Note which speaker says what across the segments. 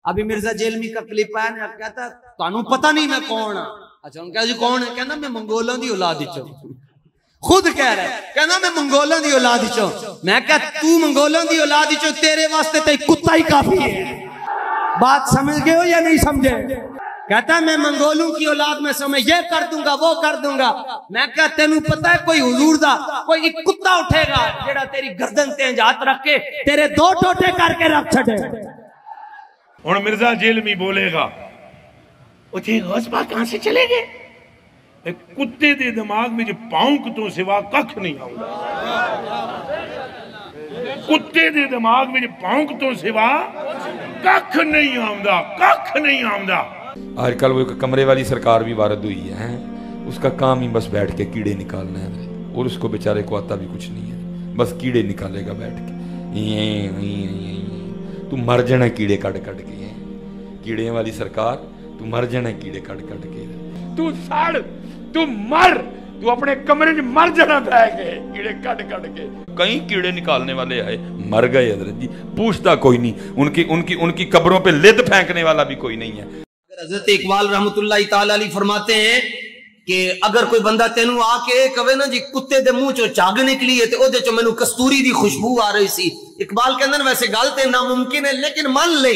Speaker 1: ابھی مرزا جیلمی کا کلپ آیا نا، کہتا تانوں پتہ نہیں میں کون ہاں. اچھا ان کہا جی کون ہے؟ کہنا میں منگولاں دی اولاد وچوں. خود کہہ رہا ہے، کہنا میں منگولاں دی اولاد وچوں. میں کہا تو منگولاں دی اولاد وچوں تیرے واسطے تے کتا ہی کافی ہے. بات سمجھ گئے ہو یا نہیں سمجھے؟ کہتا ہے میں منگولوں کی اولاد میں سے میں یہ کر دوں گا وہ کر دوں گا. میں کہا تینوں پتہ ہے کوئی حضور دا کوئی ایک کتا اٹھے گا جڑا تیری گردن تے ہاتھ رکھ کے تیرے 2 ٹوٹے کر کے رکھ چھڑے.
Speaker 2: اور مرزا جیلمی بولے گا وہ جی غصبہ کہاں سے چلے گئے؟ ایک کتے دے دماغ میں جو پاؤنک تو سوا ککھ نہیں آؤں. کتے دے دماغ میں جو پاؤنک تو سوا ککھ نہیں آؤں، ککھ نہیں آؤں.
Speaker 3: آج کل وہ کمرے والی سرکار بھی وارد ہوئی ہے، اس کا کام ہی بس بیٹھ کے کیڑے نکالنا ہے، اور اس کو بیچارے کو آتا بھی کچھ نہیں ہے، بس کیڑے نکالے گا بیٹھ کے. تو مر جانا کیڑے کٹ کٹ کے. کیڑے والی سرکار تو مر جانا کیڑے کٹ کٹ کے. تو سڑ، تو مر، تو اپنے کمرے میں مر جانا بہ گئے کیڑے کٹ کٹ کے. کئی کیڑے نکالنے والے آئے مر گئے حضرت جی، پوچھتا کوئی نہیں. ان کی قبروں پہ لد پھینکنے والا بھی کوئی نہیں ہے.
Speaker 1: حضرت اقبال رحمت اللہ تعالی علیہ فرماتے ہیں کہ اگر کوئی بندہ تینوں آ کے کہے نا جی کتے دے منہ چو چاگ نکلی ہے تے او دے چو مینوں کستوری دی خوشبو آ رہی سی، اقبال کہندے نے ویسے گل تے ناممکن ہے لیکن مان لے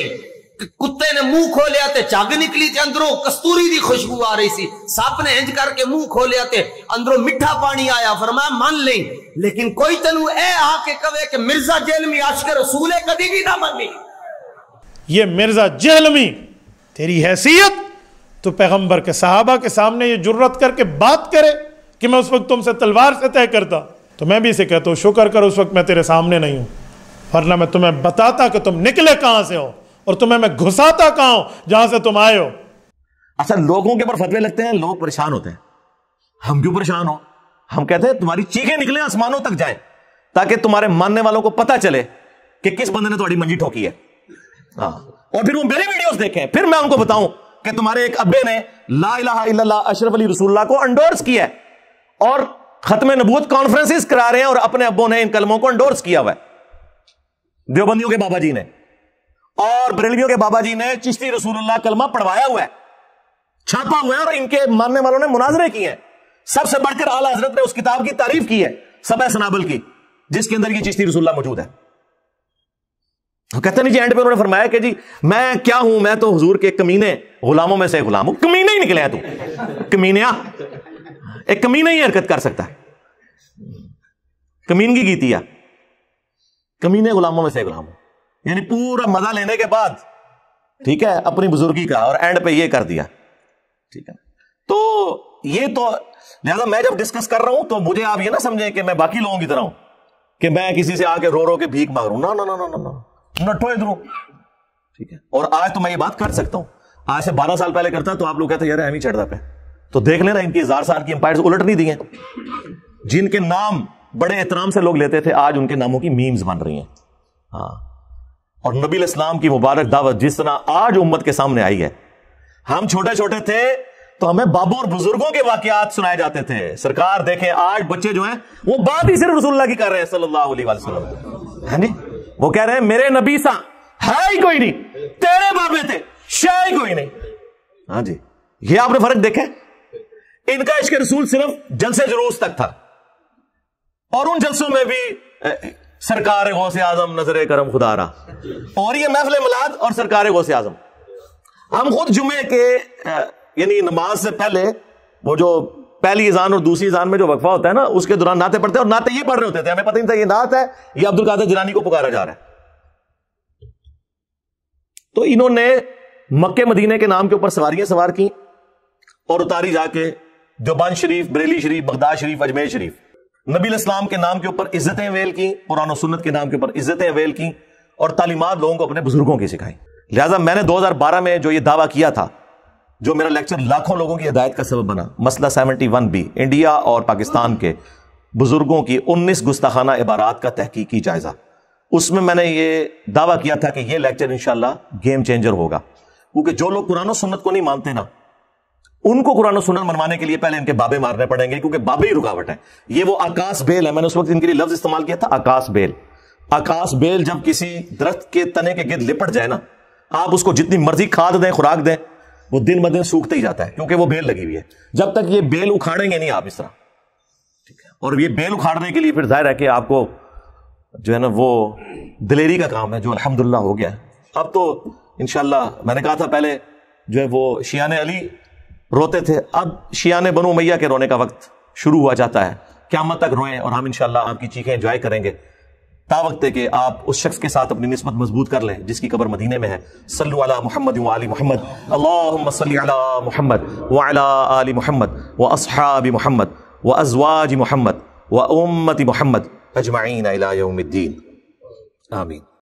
Speaker 1: کہ کتے نے منہ کھولیا تے چاگ نکلی تے اندروں کستوری دی خوشبو آ رہی سی. سپ نے انج کر کے منہ کھولیا تے اندروں میٹھا پانی آیا. فرمایا مان لے لیکن کوئی تینوں اے آ کے کہے کہ مرزا جیلمی عاشق رسول ہے کبھی بھی نہ مانی.
Speaker 4: یہ مرزا جیلمی تیری حیثیت تو پیغمبر کے صحابہ کے سامنے یہ جرت کر کے بات کرے کہ میں اس وقت تم سے تلوار سے طے کرتا، تو میں بھی اسے کہتا ہوں شکر کر اس وقت میں تیرے سامنے نہیں ہوں، ورنہ میں تمہیں بتاتا کہ تم نکلے کہاں سے ہو اور تمہیں میں گھساتا کہاں ہوں جہاں سے تم آئے ہو.
Speaker 5: اچھا لوگوں کے اوپر فتوے لگتے ہیں، لوگ پریشان ہوتے ہیں. ہم کیوں پریشان ہو؟ ہم کہتے ہیں تمہاری چیخیں نکلیں آسمانوں تک جائیں تاکہ تمہارے ماننے والوں کو پتہ چلے کہ کس بندے نے تمہاری منجی ٹھوکی ہے. اور پھر وہ میری ویڈیوز دیکھیں، پھر میں ان کو بتاؤں کہ تمہارے ایک ابے نے لا الہ الا اللہ اشرف علی رسول اللہ کو انڈورس کیا ہے اور ختم نبوت کانفرنسز کرا رہے ہیں اور اپنے ابوں نے ان کلموں کو انڈورس کیا ہوا ہے. دیوبندیوں کے بابا جی نے اور بریلویوں کے بابا جی نے چشتی رسول اللہ کلمہ پڑھوایا ہوا ہے، چھاپا ہوا ہے، اور ان کے ماننے والوں نے مناظرے کیے ہیں. سب سے بڑھ کر اعلیٰ حضرت نے اس کتاب کی تعریف کی ہے سبع سنابل کی، جس کے اندر یہ چشتی رسول اللہ موجود ہے. کہتے نہیں جی اینڈ پہ انہوں نے فرمایا کہ جی میں کیا ہوں، میں تو حضور کے کمینے غلاموں میں سے غلام ہوں. کمینے ہی نکلے ہیں تو کمینیا، ایک کمینے ہی حرکت کر سکتا ہے، کمینگی کی تھی، کمینے غلاموں میں سے غلام ہوں. یعنی پورا مزہ لینے کے بعد ٹھیک ہے اپنی بزرگی کا، اور اینڈ پہ یہ کر دیا. ٹھیک ہے تو یہ تو لہذا میں جب ڈسکس کر رہا ہوں تو مجھے آپ یہ نہ سمجھیں کہ میں باقی لوگوں کی طرح ہوں کہ میں کسی سے آ کے رو رو کے بھیک مانگ رہا ہوں. نہ نٹو ادھر. ٹھیک ہے اور آج تو میں یہ بات کر سکتا ہوں، آج سے 12 سال پہلے کرتا تو آپ لوگ کہتے یار اہم ہی چڑھتا پہ. تو دیکھ لینا ان کی 1000 سال کی امپائرز الٹ نہیں دی ہیں. جن کے نام بڑے احترام سے لوگ لیتے تھے آج ان کے ناموں کی میمز بن رہی ہیں. ہاں اور نبی الاسلام کی مبارک دعوت جس طرح آج امت کے سامنے آئی ہے. ہم چھوٹے چھوٹے تھے تو ہمیں بابوں اور بزرگوں کے واقعات سنائے جاتے تھے. سرکار دیکھیں آج بچے جو ہیں وہ بات ہی صرف رسول اللہ کی کر رہے ہیں صلی اللہ علیہ وسلم. ہاں جی وہ کہہ رہے ہیں میرے نبی سا ہے ہی کوئی نہیں، تیرے بابے تھے شے ہی کوئی نہیں. ہاں جی یہ آپ نے فرق دیکھے. ان کا عشق رسول صرف جلسے جلوس تک تھا، اور ان جلسوں میں بھی سرکار غوث اعظم نظر کرم خدا را، اور یہ محفل میلاد اور سرکار غوث اعظم. ہم خود جمعے کے یعنی نماز سے پہلے وہ جو پہلی اذان اور دوسری اذان میں جو وقفہ ہوتا ہے نا اس کے دوران نعتیں پڑھتے ہیں، اور نعتیں یہ پڑھ رہے ہوتے تھے، ہمیں پتہ نہیں تھا یہ نعت ہے یہ عبد القادر جیلانی کو پکارا جا رہا ہے. تو انہوں نے مکے مدینے کے نام کے اوپر سواریاں سوار کی اور اتاری جا کے دیوبند شریف، بریلی شریف، بغداد شریف، اجمیر شریف. نبی الاسلام کے نام کے اوپر عزتیں اویل کی، قرآن و سنت کے نام کے اوپر عزتیں اویل کی، اور تعلیمات لوگوں کو اپنے بزرگوں کی سکھائی. لہٰذا میں نے 2012 میں جو یہ دعویٰ کیا تھا، جو میرا لیکچر لاکھوں لوگوں کی ہدایت کا سبب بنا، مسئلہ 71B، انڈیا اور پاکستان کے بزرگوں کی 19 گستاخانہ عبارات کا تحقیقی جائزہ، اس میں نے یہ دعویٰ کیا تھا کہ یہ لیکچر انشاءاللہ گیم چینجر ہوگا. کیونکہ جو لوگ قرآن و سنت کو نہیں مانتے نا، ان کو قرآن و سنت منوانے کے لیے پہلے ان کے بابے مارنے پڑیں گے، کیونکہ بابے ہی رکاوٹ ہے. یہ وہ آکاس بیل ہے، میں نے اس وقت ان کے لیے لفظ استعمال کیا تھا آکاس بیل. آکاس بیل جب کسی درخت کے تنے کے گرد لپٹ جائے نا، آپ اس کو جتنی مرضی کھاد دیں خوراک دیں وہ دن ب دن سوکھتے ہی جاتا ہے کیونکہ وہ بیل لگی ہوئی ہے. جب تک یہ بیل اکھاڑیں گے نہیں آپ اس طرح, ٹھیک ہے, اور یہ بیل اکھاڑنے کے لیے پھر ظاہر ہے کہ آپ کو جو ہے نا وہ دلیری کا کام ہے جو الحمدللہ ہو گیا ہے. اب تو انشاءاللہ میں نے کہا تھا پہلے جو ہے وہ شیعان علی روتے تھے, اب شیعان بنو امیہ کے رونے کا وقت شروع ہوا جاتا ہے. قیامت تک روئیں اور ہم انشاءاللہ آپ کی چیخیں انجوائے کریں گے تا وقت ہے کہ آپ اس شخص کے ساتھ اپنی نسبت مضبوط کر لیں جس کی قبر مدینے میں ہے. صلو علی محمد و آل محمد, اللہم صلی علی محمد وعلی آل محمد واصحاب محمد وازواج محمد وامت محمد اجمعین الی یوم الدین, آمین.